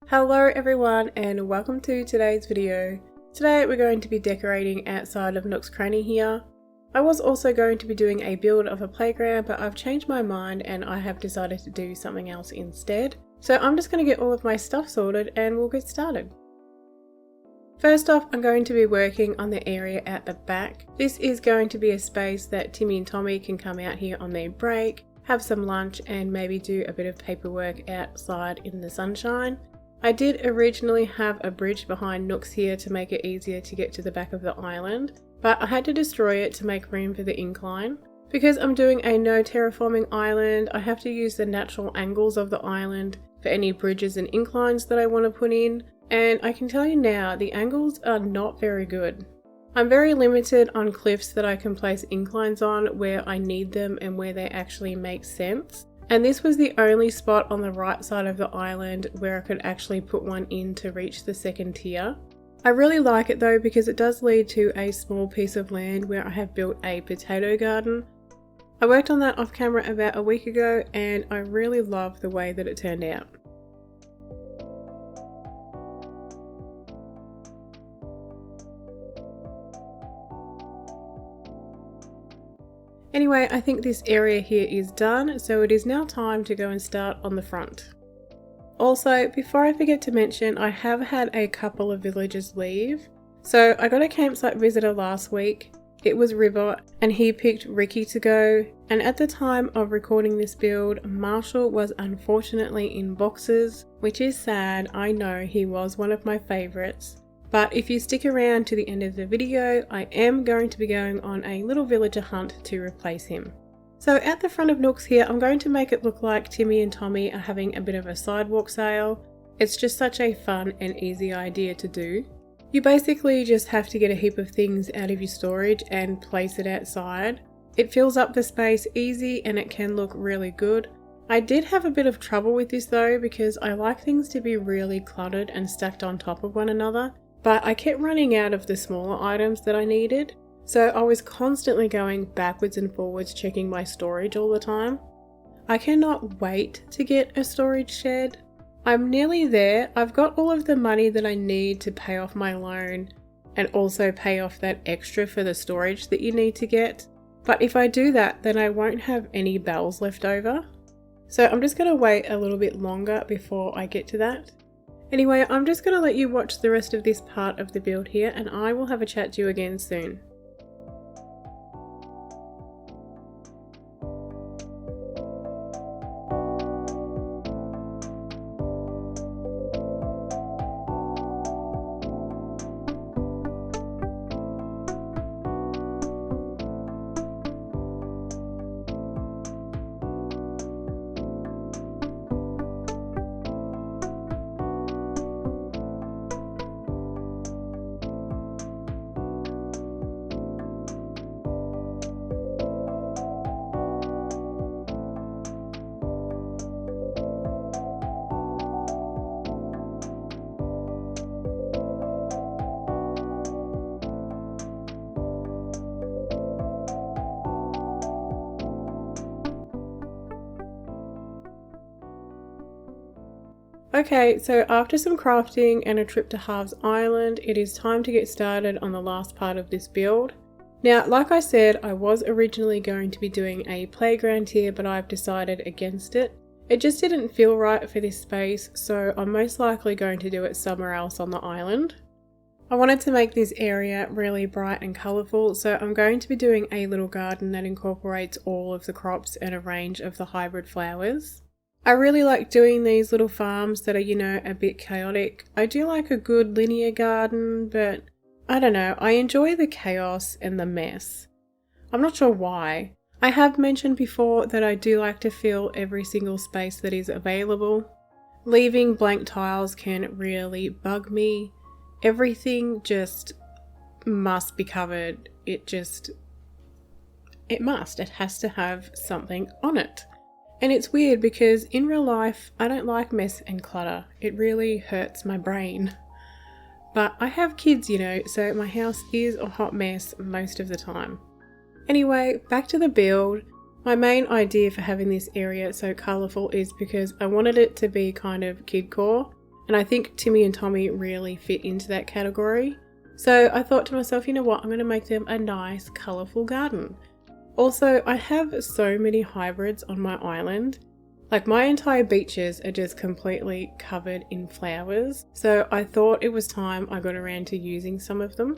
Hello everyone and welcome to today's video. Today we're going to be decorating outside of Nooks Cranny here. I was also going to be doing a build of a playground, but I've changed my mind and I have decided to do something else instead. So I'm just going to get all of my stuff sorted and we'll get started. First off, I'm going to be working on the area at the back. This is going to be a space that Timmy and Tommy can come out here on their break, have some lunch and maybe do a bit of paperwork outside in the sunshine. I did originally have a bridge behind Nooks here to make it easier to get to the back of the island, but I had to destroy it to make room for the incline. Because I'm doing a no terraforming island, I have to use the natural angles of the island for any bridges and inclines that I want to put in, and I can tell you now, the angles are not very good. I'm very limited on cliffs that I can place inclines on where I need them and where they actually make sense. And this was the only spot on the right side of the island where I could actually put one in to reach the second tier. I really like it though because it does lead to a small piece of land where I have built a potato garden. I worked on that off camera about a week ago and I really love the way that it turned out. Anyway, I think this area here is done, so it is now time to go and start on the front. Also, before I forget to mention, I have had a couple of villagers leave. So I got a campsite visitor last week. It was River and he picked Ricky to go, and at the time of recording this build, Marshall was unfortunately in boxes, which is sad. I know, he was one of my favourites. But if you stick around to the end of the video, I am going to be going on a little villager hunt to replace him. So at the front of Nooks here, I'm going to make it look like Timmy and Tommy are having a bit of a sidewalk sale. It's just such a fun and easy idea to do. You basically just have to get a heap of things out of your storage and place it outside. It fills up the space easy and it can look really good. I did have a bit of trouble with this though because I like things to be really cluttered and stacked on top of one another. But I kept running out of the smaller items that I needed, so I was constantly going backwards and forwards checking my storage all the time. I cannot wait to get a storage shed. I'm nearly there. I've got all of the money that I need to pay off my loan and also pay off that extra for the storage that you need to get. But if I do that, then I won't have any bells left over. So I'm just going to wait a little bit longer before I get to that. Anyway, I'm just going to let you watch the rest of this part of the build here and I will have a chat to you again soon. Okay, so after some crafting and a trip to Halves Island, it is time to get started on the last part of this build. Now, like I said, I was originally going to be doing a playground here, but I've decided against it. It just didn't feel right for this space, so I'm most likely going to do it somewhere else on the island. I wanted to make this area really bright and colourful, so I'm going to be doing a little garden that incorporates all of the crops and a range of the hybrid flowers. I really like doing these little farms that are, a bit chaotic. I do like a good linear garden, but I don't know, I enjoy the chaos and the mess. I'm not sure why. I have mentioned before that I do like to fill every single space that is available. Leaving blank tiles can really bug me. Everything just must be covered. It has to have something on it. And it's weird because in real life, I don't like mess and clutter. It really hurts my brain. But I have kids, so my house is a hot mess most of the time. Anyway, back to the build. My main idea for having this area so colourful is because I wanted it to be kind of kidcore. and I think Timmy and Tommy really fit into that category. So I thought to myself, you know what, I'm going to make them a nice colourful garden. Also, I have so many hybrids on my island. Like, my entire beaches are just completely covered in flowers, so I thought it was time I got around to using some of them.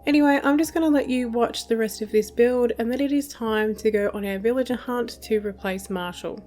Anyway, I'm just going to let you watch the rest of this build, and then it is time to go on our villager hunt to replace Marshall.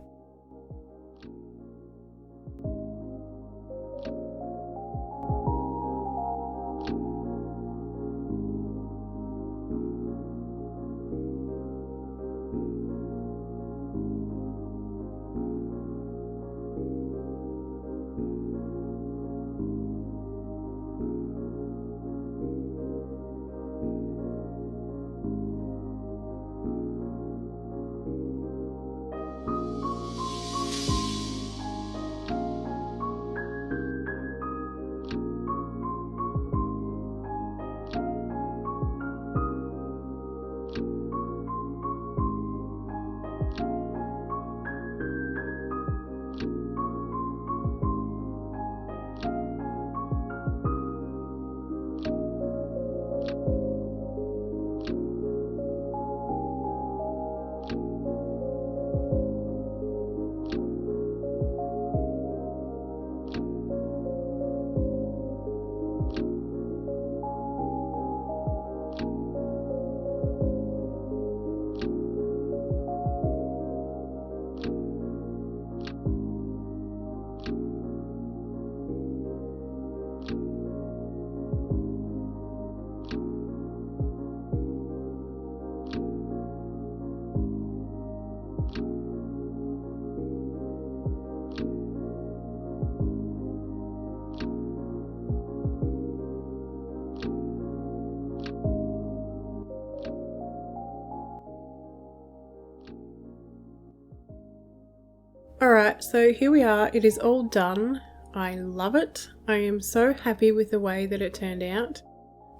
Alright, so here we are, it is all done. I love it. I am so happy with the way that it turned out.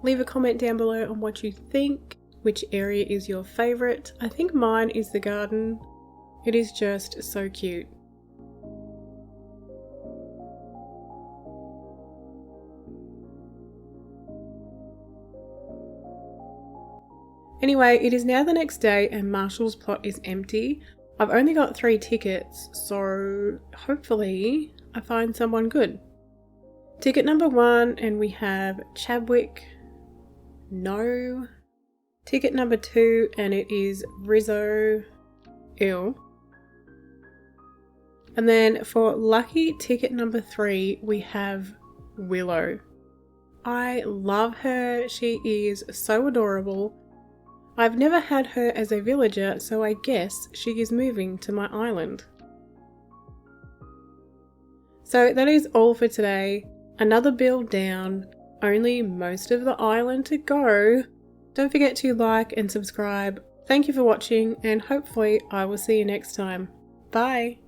Leave a comment down below on what you think, which area is your favourite. I think mine is the garden. It is just so cute. Anyway, it is now the next day and Marshall's plot is empty. I've only got 3 tickets, so hopefully I find someone good. Ticket number 1, and we have Chadwick. No. Ticket number 2, and it is Rizzo. Ill. And then for lucky ticket number 3, we have Willow. I love her. She is so adorable. I've never had her as a villager, so I guess she is moving to my island. So that is all for today. Another build down, only most of the island to go. Don't forget to like and subscribe. Thank you for watching, and hopefully I will see you next time. Bye!